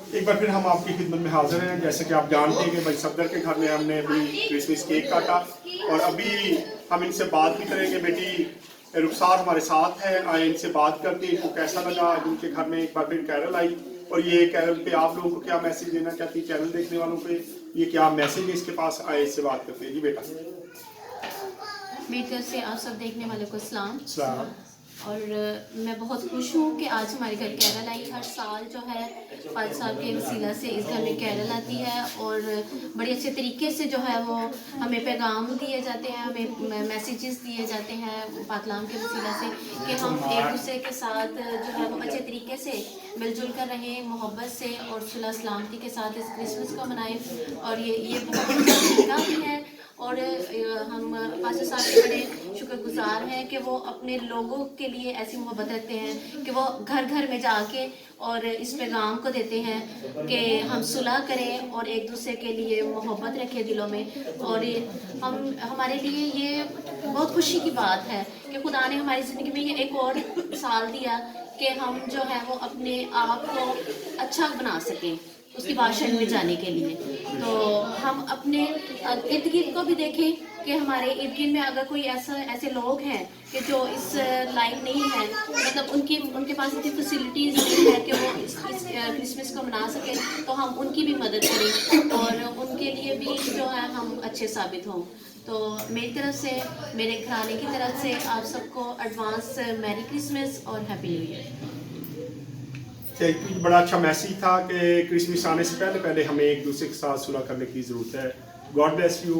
एक बार फिर हम आपकी खिदमत में हाजिर हैं। जैसे कि आप जानते हैं कि भाई सफदर के घर में हमने अभी क्रिसमस केक काटा और अभी हम इनसे बात भी करेंगे। बेटी रुखसार हमारे साथ है, आए इनसे बात करते हैं, इनको कैसा लगा उनके घर में एक बार फिर कैरल आई, और ये कैरल पे आप लोगों को क्या मैसेज देना चाहती है, कैरल देखने वालों पे ये क्या मैसेज है इसके पास, आए इससे बात करते हैं। जी बेटा। मेरी तरफ से आप सब देखने वालों को सलाम। सलाम। और मैं बहुत खुश हूँ कि आज हमारे घर कैरल आई। हर साल जो है 5 साल के वसीला से इस घर में कैरल आती है और बड़े अच्छे तरीके से जो है वो हमें पैगाम दिए जाते हैं, हमें मैसेजेस दिए जाते हैं पाकलाम के वसीला से कि हम एक दूसरे के साथ जो है वो अच्छे तरीके से मिलजुल कर रहें, मोहब्बत से और सुलह सलामती के साथ इस क्रिसमस को मनाएं। और ये बहुत अच्छा तरीका भी है और हम पास्टर साहब के बड़े शुक्रगुजार हैं कि वो अपने लोगों के लिए ऐसी मोहब्बत रखते हैं कि वो घर घर में जाके और इस पैगाम को देते हैं कि हम सुलह करें और एक दूसरे के लिए मोहब्बत रखें दिलों में। और हमारे लिए ये बहुत खुशी की बात है कि खुदा ने हमारी ज़िंदगी में ये एक और साल दिया कि हम जो है वो अपने आप को अच्छा बना सकें उसकी भाषण में जाने के लिए। तो हम अपने इर्द गिर्द को भी देखें कि हमारे इर्द गिर्द में अगर कोई ऐसे लोग हैं कि जो इस लायक नहीं है, मतलब उनके पास इतनी फैसिलिटीज़ नहीं है कि वो इस क्रिसमस को मना सकें, तो हम उनकी भी मदद करें और उनके लिए भी जो है हम अच्छे साबित हों। तो मेरी तरफ से, मेरे घराने की तरफ से आप सबको एडवांस मैरी क्रिसमस और हैप्पी न्यू ईयर। बड़ा अच्छा मैसेज था कि क्रिसमस आने से पहले हमें एक दूसरे के साथ सुलह करने की ज़रूरत है। God bless you.